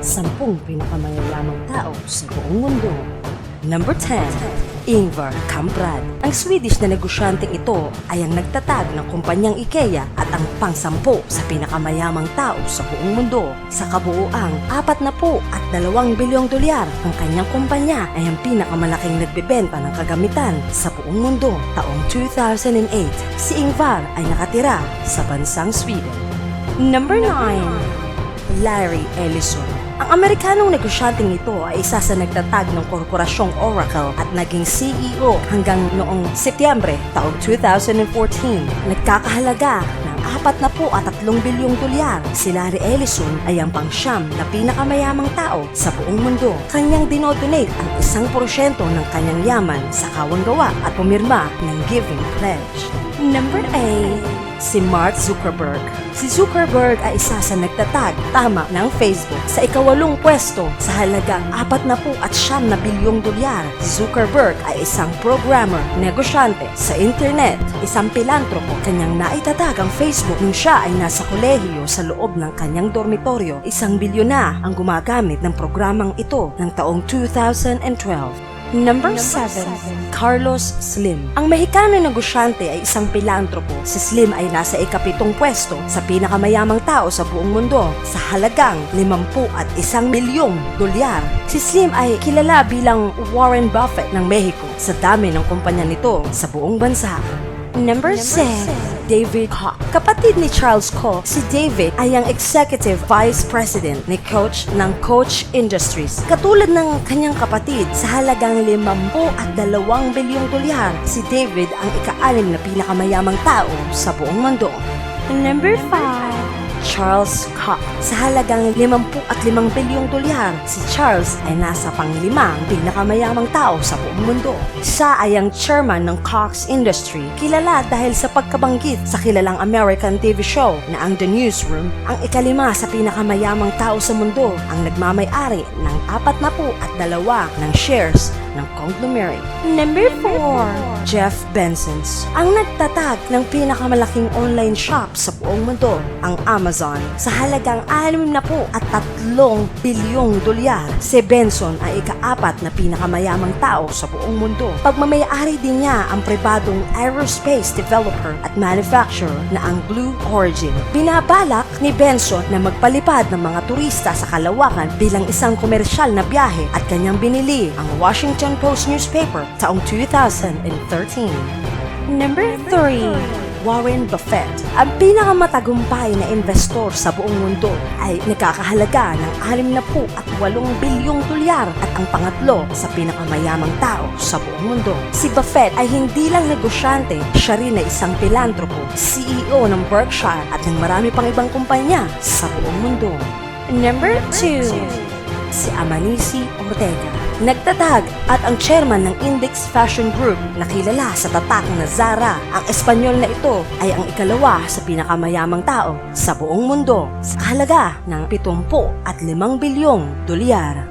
10 pinakamayayamang tao sa buong mundo. Number 10. Ingvar Kamprad. Ang Swedish na negosyanteng ito ay ang nagtatag ng kumpanyang IKEA at ang pang-10 sa pinakamayamang tao sa buong mundo. Sa kabuuang 42 bilyong dolyar, ang kanyang kumpanya ay ang pinakamalaking nagbebenta ng kagamitan sa buong mundo. Taong 2008, si Ingvar ay nakatira sa bansang Sweden. Number 9. Larry Ellison. Ang Amerikanong negosyanteng ito ay isa sa nagtatag ng korporasyong Oracle at naging CEO hanggang noong Setyembre taong 2014. Nagkakahalaga ng 43 bilyong dolyar. Si Larry Ellison ay ang pang-siyam na pinakamayamang tao sa buong mundo. Kanyang dinodonate ang 1% ng kanyang yaman sa kawanggawa at pumirma ng Giving Pledge. Number 8. Si Mark Zuckerberg. Si Zuckerberg ay isa sa nagtatag tama ng Facebook sa ika-8 pwesto sa halagang 49 bilyong dolyar. Si Zuckerberg ay isang programmer, negosyante sa internet, isang pilantropo. Kanyang naitatag ang Facebook nung siya ay nasa kolehiyo sa loob ng kanyang dormitoryo. 1 bilyon na ang gumagamit ng programang ito ng taong 2012. Number 7. Carlos Slim. Ang Mexicanong negosyante ay isang pilantropo. Si Slim ay nasa ika-7 pwesto sa pinakamayamang tao sa buong mundo sa halagang 51 bilyong dolyar. Si Slim ay kilala bilang Warren Buffett ng Mexico sa dami ng kumpanya nito sa buong bansa. Number 6. David Koch. Kapatid ni Charles Koch, si David ay ang Executive Vice President ni Coach ng Coach Industries. Katulad ng kanyang kapatid, sa halagang 52 bilyong dolyar, si David ang ika-6 na pinakamayamang tao sa buong mundo. Number 5. Charles Koch. Sa halagang 55 bilyong dolyar, si Charles ay nasa pang-5 pinakamayamang tao sa buong mundo. Siya ay ang chairman ng Cox Industry, kilala dahil sa pagkabanggit sa kilalang American TV show na ang The Newsroom. Ang ika-5 sa pinakamayamang tao sa mundo ang nagmamay-ari ng 42 ng shares ng conglomerate. Number 4. Jeff Bezos. Ang nagtatag ng pinakamalaking online shop sa buong mundo, ang Amazon, sa halagang 63 bilyong dolyar. Si Benson ay ika-4 na pinakamayamang tao sa buong mundo. Pagmamayari din niya ang pribadong aerospace developer at manufacturer na ang Blue Origin. Binabalak ni Benson na magpalipad ng mga turista sa kalawakan bilang isang komersyal na biyahe at kanyang binili ang Washington Post newspaper taong 2013. Number 3. Warren Buffett. Ang pinakamatagumpay na investor sa buong mundo ay nakakahalaga ng 68 bilyong dolyar at ang pangatlo sa pinakamayamang tao sa buong mundo. Si Buffett ay hindi lang negosyante, siya rin ay isang pilantropo, CEO ng Berkshire at ng marami pang ibang kumpanya sa buong mundo. Number 2. Si Amanisi Ortega. Nagtatag at ang chairman ng Index Fashion Group na kilala sa tatak na Zara. Ang Espanyol na ito ay ang ika-2 sa pinakamayamang tao sa buong mundo sa halaga ng 75 bilyong dolyar.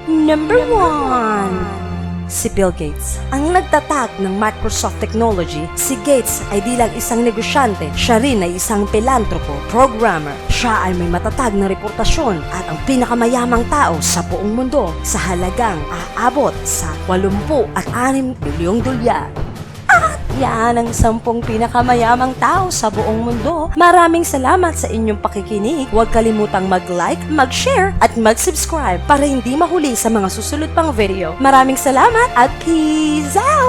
Number 1. Si Bill Gates. Ang nagtatag ng Microsoft Technology, si Gates ay di lang isang negosyante, siya rin ay isang pilantropo, programmer. Siya ay may matatag na reputasyon at ang pinakamayamang tao sa buong mundo sa halagang aabot sa 86 bilyong dolyar. Yan ang 10 pinakamayamang tao sa buong mundo. Maraming salamat sa inyong pakikinig. Huwag kalimutang mag-like, mag-share, at mag-subscribe para hindi mahuli sa mga susunod pang video. Maraming salamat at peace out!